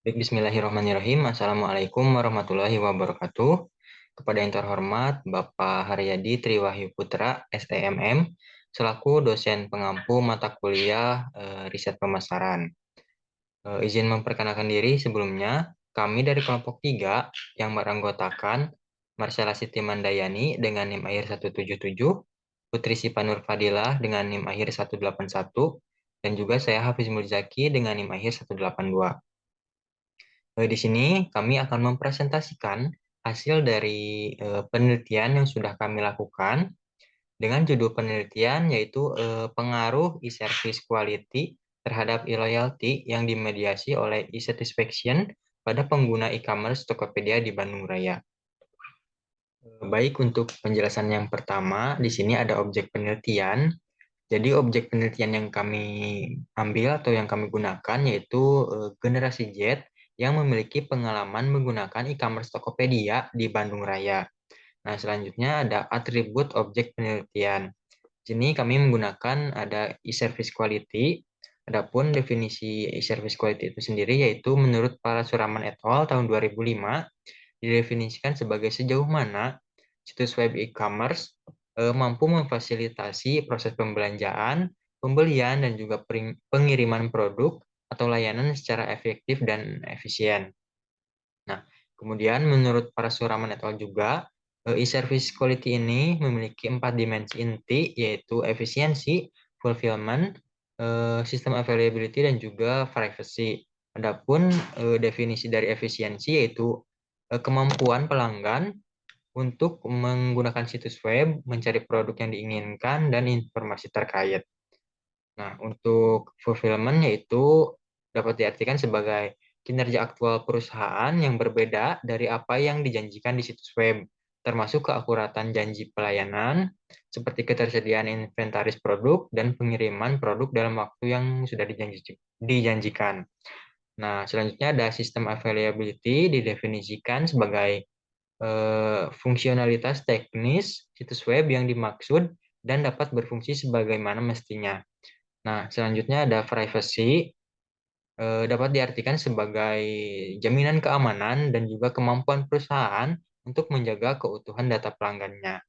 Baik, Bismillahirrahmanirrahim. Assalamualaikum warahmatullahi wabarakatuh. Kepada yang terhormat Bapak Haryadi Triwahyu Putra, STMM, selaku dosen pengampu mata kuliah riset pemasaran. Izin memperkenalkan diri sebelumnya, kami dari kelompok 3 yang beranggotakan Marcella Siti Mandayani dengan NIM akhir 177, Putri Sipanur Fadilah dengan NIM akhir 181, dan juga saya Hafiz Murzaki dengan NIM akhir 182. Di sini kami akan mempresentasikan hasil dari penelitian yang sudah kami lakukan dengan judul penelitian yaitu pengaruh e-service quality terhadap e-loyalty yang dimediasi oleh e-satisfaction pada pengguna e-commerce Tokopedia di Bandung Raya. Baik, untuk penjelasan yang pertama, di sini ada objek penelitian. Jadi objek penelitian yang kami ambil atau yang kami gunakan yaitu generasi Z yang memiliki pengalaman menggunakan e-commerce Tokopedia di Bandung Raya. Nah, selanjutnya ada atribut objek penelitian. Di sini kami menggunakan ada e-service quality. Adapun definisi e-service quality itu sendiri yaitu menurut Parasuraman et al. Tahun 2005 didefinisikan sebagai sejauh mana situs web e-commerce mampu memfasilitasi proses pembelanjaan, pembelian, dan juga pengiriman produk atau layanan secara efektif dan efisien. Nah, kemudian menurut Parasuraman et al. Juga, e-service quality ini memiliki 4 dimensi inti, yaitu efisiensi, fulfillment, sistem availability, dan juga privacy. Adapun definisi dari efisiensi yaitu kemampuan pelanggan untuk menggunakan situs web, mencari produk yang diinginkan, dan informasi terkait. Nah, untuk fulfillment yaitu dapat diartikan sebagai kinerja aktual perusahaan yang berbeda dari apa yang dijanjikan di situs web, termasuk keakuratan janji pelayanan, seperti ketersediaan inventaris produk dan pengiriman produk dalam waktu yang sudah dijanjikan. Nah, selanjutnya ada sistem availability didefinisikan sebagai fungsionalitas teknis situs web yang dimaksud dan dapat berfungsi sebagaimana mestinya. Nah, selanjutnya ada privacy, dapat diartikan sebagai jaminan keamanan dan juga kemampuan perusahaan untuk menjaga keutuhan data pelanggannya.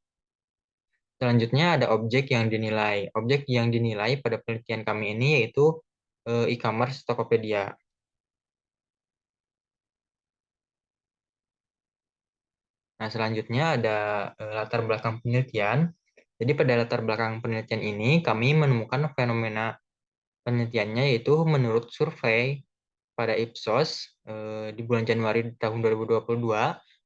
Selanjutnya ada objek yang dinilai. Objek yang dinilai pada penelitian kami ini yaitu e-commerce Tokopedia. Nah, selanjutnya ada latar belakang penelitian. Jadi pada latar belakang penelitian ini kami menemukan fenomena penelitiannya yaitu menurut survei pada Ipsos di bulan Januari tahun 2022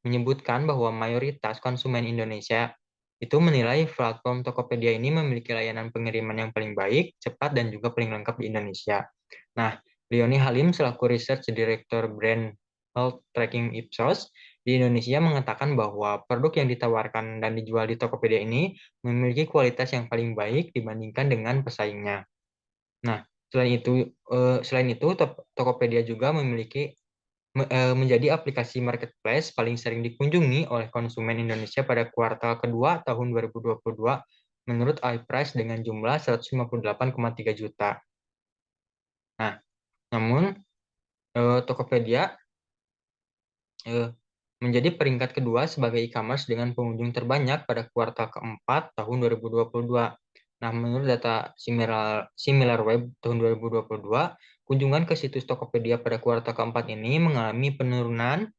menyebutkan bahwa mayoritas konsumen Indonesia itu menilai platform Tokopedia ini memiliki layanan pengiriman yang paling baik, cepat, dan juga paling lengkap di Indonesia. Nah, Leoni Halim selaku Research Director Brand Health Tracking Ipsos di Indonesia mengatakan bahwa produk yang ditawarkan dan dijual di Tokopedia ini memiliki kualitas yang paling baik dibandingkan dengan pesaingnya. Nah, selain itu Tokopedia juga menjadi aplikasi marketplace paling sering dikunjungi oleh konsumen Indonesia pada kuartal kedua tahun 2022 menurut iPrice dengan jumlah 158,3 juta. Nah, namun Tokopedia eh, menjadi peringkat kedua sebagai e-commerce dengan pengunjung terbanyak pada kuartal keempat tahun 2022. Nah, menurut data SimilarWeb tahun 2022, kunjungan ke situs Tokopedia pada kuartal keempat ini mengalami penurunan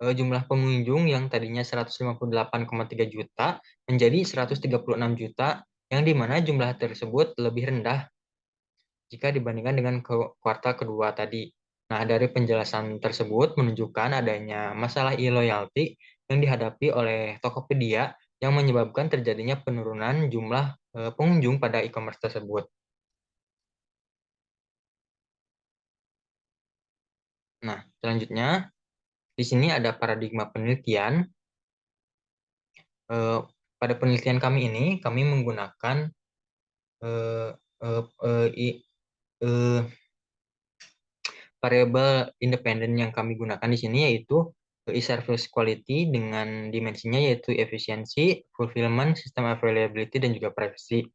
jumlah pengunjung yang tadinya 158,3 juta menjadi 136 juta, yang dimana jumlah tersebut lebih rendah jika dibandingkan dengan kuartal kedua tadi. Nah, dari penjelasan tersebut menunjukkan adanya masalah e-loyalty yang dihadapi oleh Tokopedia yang menyebabkan terjadinya penurunan jumlah pengunjung pada e-commerce tersebut. Nah, selanjutnya di sini ada paradigma penelitian. Eh, Pada penelitian kami ini, kami menggunakan eh, eh, eh, i- eh, variabel independen yang kami gunakan di sini yaitu e-service quality dengan dimensinya yaitu efisiensi, fulfillment, system availability, dan juga privacy.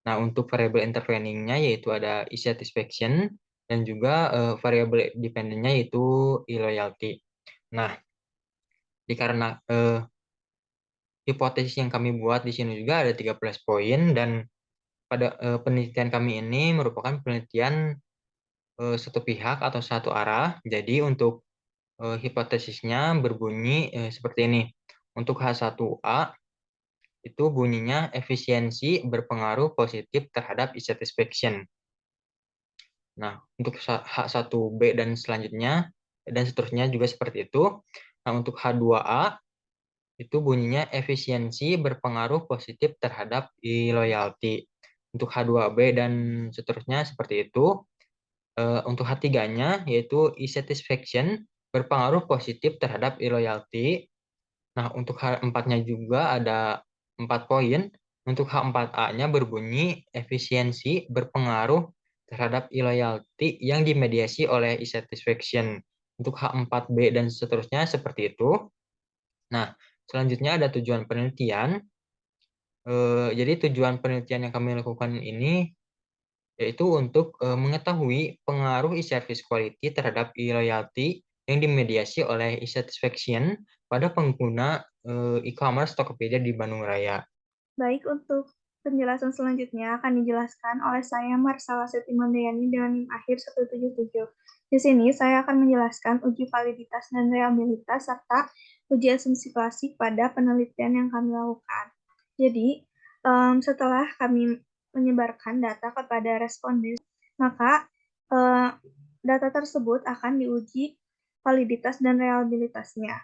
Nah, untuk variabel interveningnya yaitu ada e-satisfaction dan juga variabel dependennya yaitu e-loyalty. Nah, karena hipotesis yang kami buat di sini juga ada 13 poin dan pada penelitian kami ini merupakan penelitian satu pihak atau satu arah. Jadi untuk hipotesisnya berbunyi seperti ini. Untuk H1A itu bunyinya efisiensi berpengaruh positif terhadap e-satisfaction. Nah, untuk H1B dan selanjutnya dan seterusnya juga seperti itu. Nah, untuk H2A itu bunyinya efisiensi berpengaruh positif terhadap e-loyalty. Untuk H2B dan seterusnya seperti itu. Untuk H3-nya yaitu e-satisfaction berpengaruh positif terhadap e-loyalty. Nah, untuk H4-nya juga ada 4 poin. Untuk H4A-nya berbunyi efisiensi berpengaruh terhadap e-loyalty yang dimediasi oleh e-satisfaction. Untuk H4B dan seterusnya seperti itu. Nah, selanjutnya ada tujuan penelitian. Jadi tujuan penelitian yang kami lakukan ini yaitu untuk mengetahui pengaruh e-service quality terhadap e-loyalty yang dimediasi oleh e-satisfaction pada pengguna e-commerce Tokopedia di Bandung Raya. Baik, untuk penjelasan selanjutnya akan dijelaskan oleh saya Marsala Setimandayani dengan NIM akhir 177. Di sini saya akan menjelaskan uji validitas dan reliabilitas serta uji asumsi klasik pada penelitian yang kami lakukan. Jadi, setelah kami menyebarkan data kepada responden, maka data tersebut akan diuji validitas dan reliabilitasnya.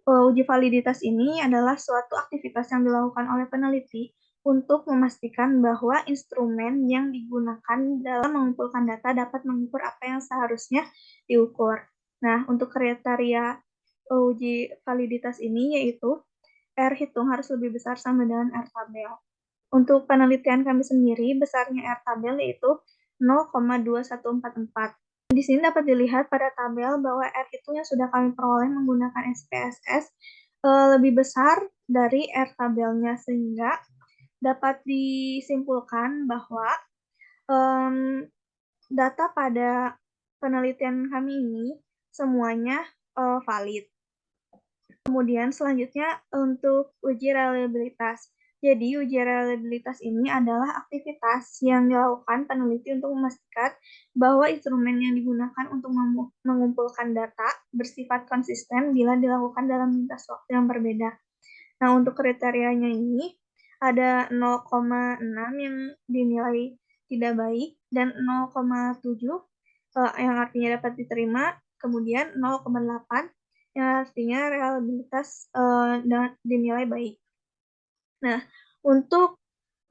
Uji validitas ini adalah suatu aktivitas yang dilakukan oleh peneliti untuk memastikan bahwa instrumen yang digunakan dalam mengumpulkan data dapat mengukur apa yang seharusnya diukur. Nah, untuk kriteria uji validitas ini yaitu R hitung harus lebih besar sama dengan R tabel. Untuk penelitian kami sendiri, besarnya R tabel yaitu 0,2144. Di sini dapat dilihat pada tabel bahwa R hitung yang sudah kami peroleh menggunakan SPSS lebih besar dari R tabelnya, sehingga dapat disimpulkan bahwa data pada penelitian kami ini semuanya valid. Kemudian selanjutnya untuk uji reliabilitas. Jadi uji reliabilitas ini adalah aktivitas yang dilakukan peneliti untuk memastikan bahwa instrumen yang digunakan untuk mengumpulkan data bersifat konsisten bila dilakukan dalam lintas waktu yang berbeda. Nah, untuk kriterianya ini ada 0,6 yang dinilai tidak baik dan 0,7 yang artinya dapat diterima, kemudian 0,8 yang artinya reliabilitas dinilai baik. Nah, untuk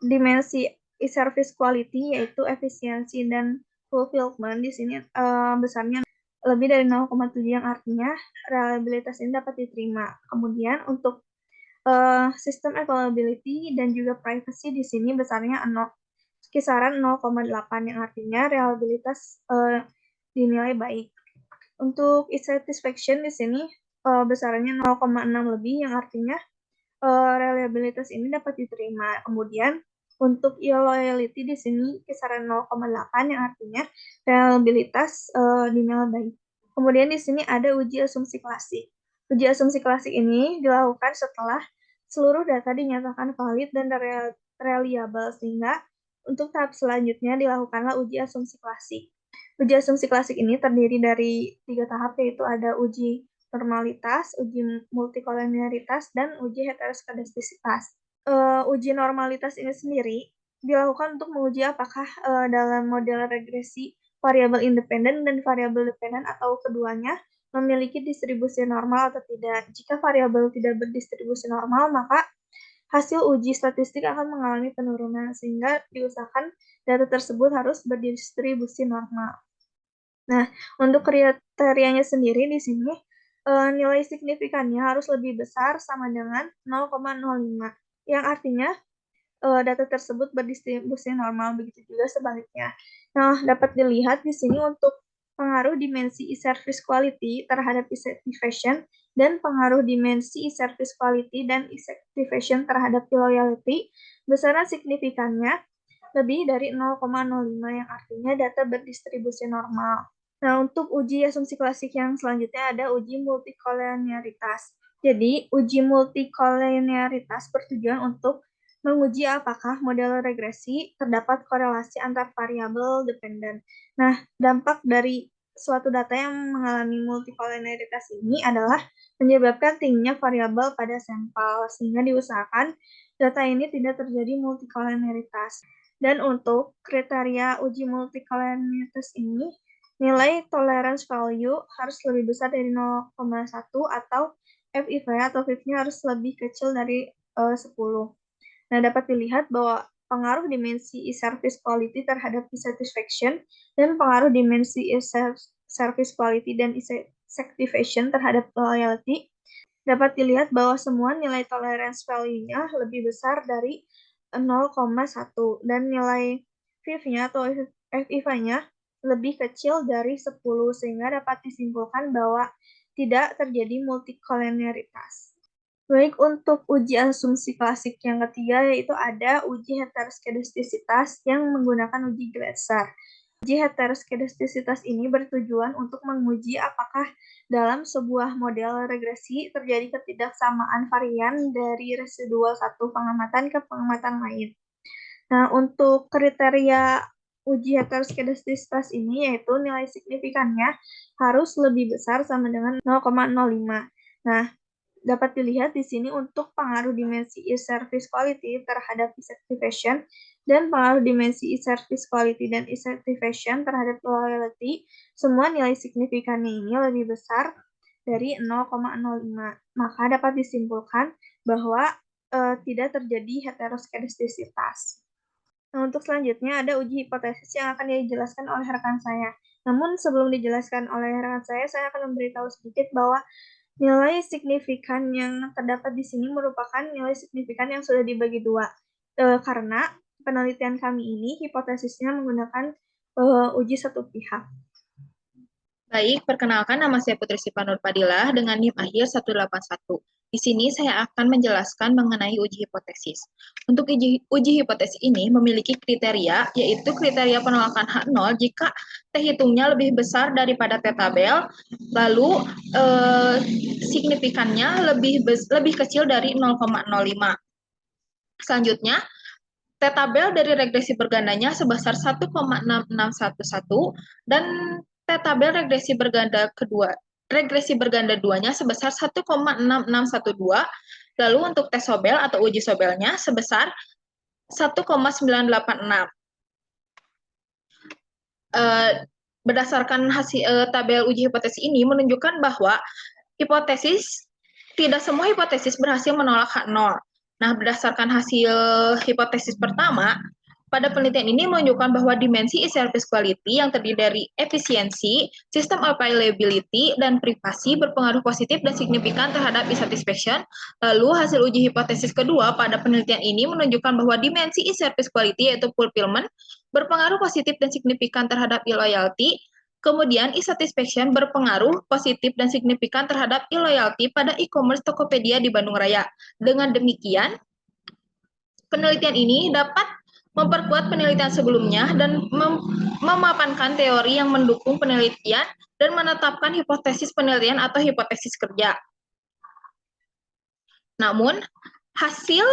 dimensi e-service quality yaitu efisiensi dan fulfillment di sini besarnya lebih dari 0,7 yang artinya reliabilitas ini dapat diterima. Kemudian untuk sistem availability dan juga privacy di sini besarnya kisaran 0,8 yang artinya reliabilitas dinilai baik. Untuk satisfaction di sini besarnya 0,6 lebih yang artinya reliabilitas ini dapat diterima. Kemudian untuk loyalty di sini kisaran 0,8 yang artinya reliabilitas dinilai baik. Kemudian di sini ada uji asumsi klasik. Uji asumsi klasik ini dilakukan setelah seluruh data dinyatakan valid dan reliable, sehingga untuk tahap selanjutnya dilakukanlah uji asumsi klasik. Uji asumsi klasik ini terdiri dari 3 tahap, yaitu ada uji normalitas, uji multikolonialitas, dan uji heteroskedastisitas. Uji normalitas ini sendiri dilakukan untuk menguji apakah dalam model regresi variabel independen dan variabel dependen atau keduanya memiliki distribusi normal atau tidak. Jika variabel tidak berdistribusi normal, maka hasil uji statistik akan mengalami penurunan, sehingga diusahakan data tersebut harus berdistribusi normal. Nah, untuk kriterianya sendiri di sini nilai signifikannya harus lebih besar sama dengan 0,05, yang artinya data tersebut berdistribusi normal, begitu juga sebaliknya. Nah, dapat dilihat di sini untuk pengaruh dimensi e-service quality terhadap e-satisfaction dan pengaruh dimensi e-service quality dan e-satisfaction terhadap loyalty, besaran signifikannya lebih dari 0,05 yang artinya data berdistribusi normal. Nah, untuk uji asumsi klasik yang selanjutnya ada uji multikolinearitas. Jadi, uji multikolinearitas bertujuan untuk menguji apakah model regresi terdapat korelasi antar variabel dependen. Nah, dampak dari suatu data yang mengalami multikolinearitas ini adalah menyebabkan tingginya variabel pada sampel, sehingga diusahakan data ini tidak terjadi multikolinearitas. Dan untuk kriteria uji multikolinearitas ini, nilai tolerance value harus lebih besar dari 0,1 atau FIV atau FIV-nya harus lebih kecil dari 10. Nah, dapat dilihat bahwa pengaruh dimensi e-service quality terhadap e-satisfaction dan pengaruh dimensi e-service quality dan e-satisfaction terhadap loyalty dapat dilihat bahwa semua nilai tolerance value-nya lebih besar dari 0,1 dan nilai FIV-nya atau FIV-nya lebih kecil dari 10 sehingga dapat disimpulkan bahwa tidak terjadi multikolinearitas. Baik, untuk uji asumsi klasik yang ketiga yaitu ada uji heteroskedastisitas yang menggunakan uji Glasser. Uji heteroskedastisitas ini bertujuan untuk menguji apakah dalam sebuah model regresi terjadi ketidaksamaan varian dari residual satu pengamatan ke pengamatan lain. Nah, untuk kriteria uji heteroskedastisitas ini yaitu nilai signifikannya harus lebih besar sama dengan 0,05. Nah, dapat dilihat di sini untuk pengaruh dimensi e-service quality terhadap e-satisfaction dan pengaruh dimensi e-service quality dan e-satisfaction terhadap loyalty, semua nilai signifikannya ini lebih besar dari 0,05. Maka dapat disimpulkan bahwa tidak terjadi heteroskedastisitas. Nah, untuk selanjutnya ada uji hipotesis yang akan dijelaskan oleh rekan saya. Namun sebelum dijelaskan oleh rekan saya akan memberitahu sedikit bahwa nilai signifikan yang terdapat di sini merupakan nilai signifikan yang sudah dibagi dua. Karena penelitian kami ini hipotesisnya menggunakan uji satu pihak. Baik, perkenalkan nama saya Putri Sipanur Padilah dengan NIM akhir 181. Di sini saya akan menjelaskan mengenai uji hipotesis. Untuk uji hipotesis ini memiliki kriteria, yaitu kriteria penolakan H0 jika T hitungnya lebih besar daripada T tabel, lalu signifikannya lebih kecil dari 0,05. Selanjutnya, T tabel dari regresi bergandanya sebesar 1,6611 dan T tabel regresi berganda kedua, regresi berganda duanya sebesar 1,6612. Lalu untuk tes sobel atau uji sobelnya sebesar 1,986. Berdasarkan hasil tabel uji hipotesis ini menunjukkan bahwa tidak semua hipotesis berhasil menolak H0. Nah, berdasarkan hasil hipotesis pertama, pada penelitian ini menunjukkan bahwa dimensi e-service quality yang terdiri dari efisiensi, sistem availability, dan privasi berpengaruh positif dan signifikan terhadap e-satisfaction. Lalu hasil uji hipotesis kedua pada penelitian ini menunjukkan bahwa dimensi e-service quality yaitu fulfillment berpengaruh positif dan signifikan terhadap e-loyalty. Kemudian e-satisfaction berpengaruh positif dan signifikan terhadap e-loyalty pada e-commerce Tokopedia di Bandung Raya. Dengan demikian, penelitian ini dapat memperkuat penelitian sebelumnya dan memapankan teori yang mendukung penelitian dan menetapkan hipotesis penelitian atau hipotesis kerja. Namun, hasil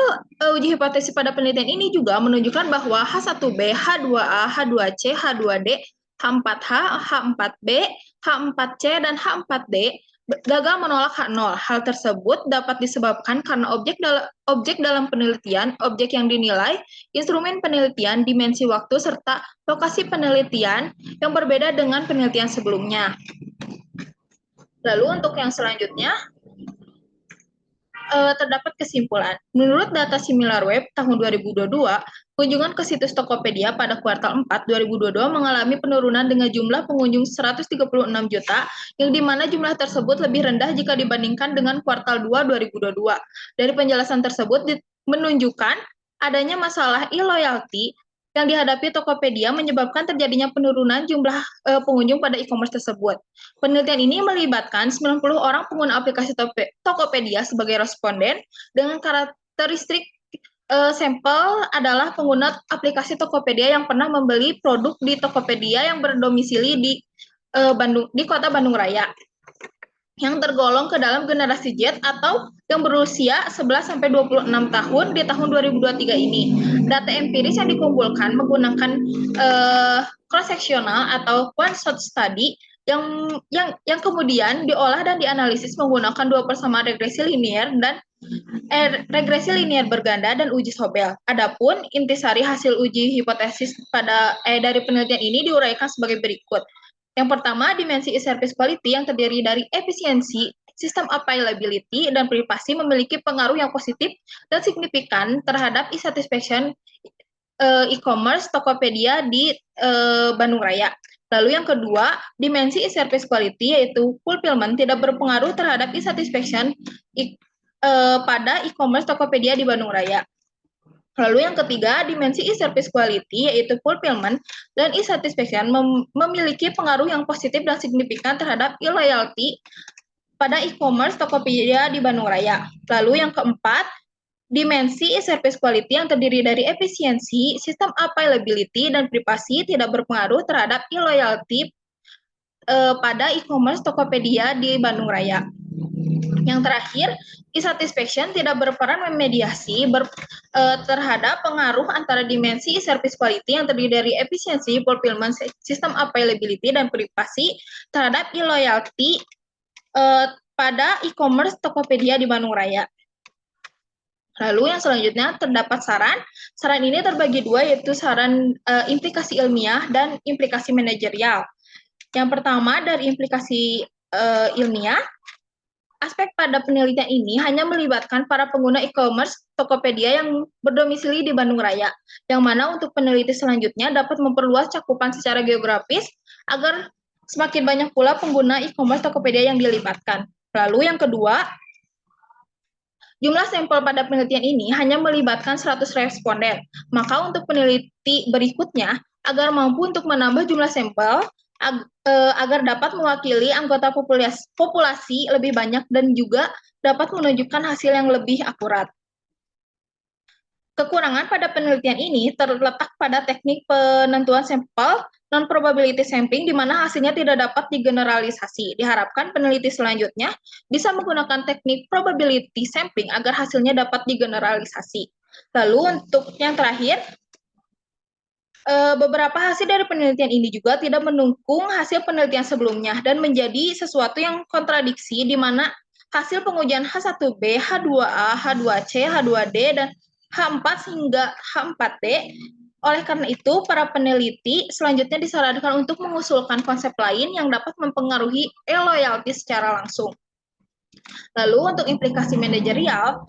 uji hipotesis pada penelitian ini juga menunjukkan bahwa H1B, H2A, H2C, H2D, H4H, H4B, H4C, dan H4D gagal menolak H0. Hal tersebut dapat disebabkan karena objek dalam penelitian, objek yang dinilai, instrumen penelitian, dimensi waktu, serta lokasi penelitian yang berbeda dengan penelitian sebelumnya. Lalu untuk yang selanjutnya, terdapat kesimpulan. Menurut data SimilarWeb tahun 2022, kunjungan ke situs Tokopedia pada kuartal 4 2022 mengalami penurunan dengan jumlah pengunjung 136 juta, yang di mana jumlah tersebut lebih rendah jika dibandingkan dengan kuartal 2 2022. Dari penjelasan tersebut menunjukkan adanya masalah e-loyalty yang dihadapi Tokopedia menyebabkan terjadinya penurunan jumlah pengunjung pada e-commerce tersebut. Penelitian ini melibatkan 90 orang pengguna aplikasi Tokopedia sebagai responden dengan karakteristik sampel adalah pengguna aplikasi Tokopedia yang pernah membeli produk di Tokopedia yang berdomisili di Kota Bandung Raya, yang tergolong ke dalam generasi Z atau yang berusia 11 sampai 26 tahun di tahun 2023 ini. Data empiris yang dikumpulkan menggunakan cross-sectional atau one-shot study yang kemudian diolah dan dianalisis menggunakan dua persamaan regresi linear dan regresi linear berganda dan uji Sobel. Adapun intisari hasil uji hipotesis dari penelitian ini diuraikan sebagai berikut. Yang pertama, dimensi e-service quality yang terdiri dari efisiensi, sistem availability, dan privasi memiliki pengaruh yang positif dan signifikan terhadap e-satisfaction e-commerce Tokopedia di Bandung Raya. Lalu yang kedua, dimensi e-service quality yaitu fulfillment tidak berpengaruh terhadap e-satisfaction pada e-commerce Tokopedia di Bandung Raya. Lalu yang ketiga, dimensi e-service quality yaitu fulfillment dan e-satisfaction memiliki pengaruh yang positif dan signifikan terhadap e-loyalty pada e-commerce Tokopedia di Bandung Raya. Lalu yang keempat, dimensi e-service quality yang terdiri dari efisiensi, sistem availability, dan privasi tidak berpengaruh terhadap e-loyalty pada e-commerce Tokopedia di Bandung Raya. Yang terakhir, e-satisfaction tidak berperan memediasi terhadap pengaruh antara dimensi e-service quality yang terdiri dari efisiensi, fulfillment, sistem availability, dan privasi terhadap e-loyalty pada e-commerce Tokopedia di Bandung Raya. Lalu yang selanjutnya terdapat saran. Saran ini terbagi dua, yaitu saran implikasi ilmiah dan implikasi manajerial. Yang pertama dari implikasi ilmiah, aspek pada penelitian ini hanya melibatkan para pengguna e-commerce Tokopedia yang berdomisili di Bandung Raya, yang mana untuk peneliti selanjutnya dapat memperluas cakupan secara geografis agar semakin banyak pula pengguna e-commerce Tokopedia yang dilibatkan. Lalu yang kedua, jumlah sampel pada penelitian ini hanya melibatkan 100 responden. Maka untuk peneliti berikutnya, agar mampu untuk menambah jumlah sampel, agar dapat mewakili anggota populasi lebih banyak dan juga dapat menunjukkan hasil yang lebih akurat. Kekurangan pada penelitian ini terletak pada teknik penentuan sampel non-probability sampling di mana hasilnya tidak dapat digeneralisasi. Diharapkan peneliti selanjutnya bisa menggunakan teknik probability sampling agar hasilnya dapat digeneralisasi. Lalu untuk yang terakhir, beberapa hasil dari penelitian ini juga tidak mendukung hasil penelitian sebelumnya dan menjadi sesuatu yang kontradiksi di mana hasil pengujian H1B, H2A, H2C, H2D, dan H4 hingga H4D. Oleh karena itu, para peneliti selanjutnya disarankan untuk mengusulkan konsep lain yang dapat mempengaruhi e-loyalty secara langsung. Lalu untuk implikasi manajerial,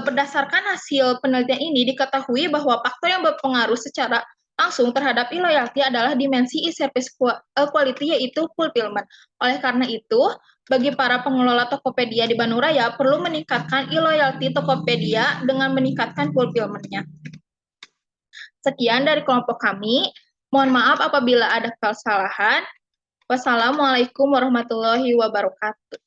berdasarkan hasil penelitian ini diketahui bahwa faktor yang berpengaruh secara langsung terhadap e-loyalty adalah dimensi e-service quality yaitu fulfillment. Oleh karena itu, bagi para pengelola Tokopedia di Bandung Raya perlu meningkatkan e-loyalty Tokopedia dengan meningkatkan fulfillment-nya. Sekian dari kelompok kami. Mohon maaf apabila ada kesalahan. Wassalamualaikum warahmatullahi wabarakatuh.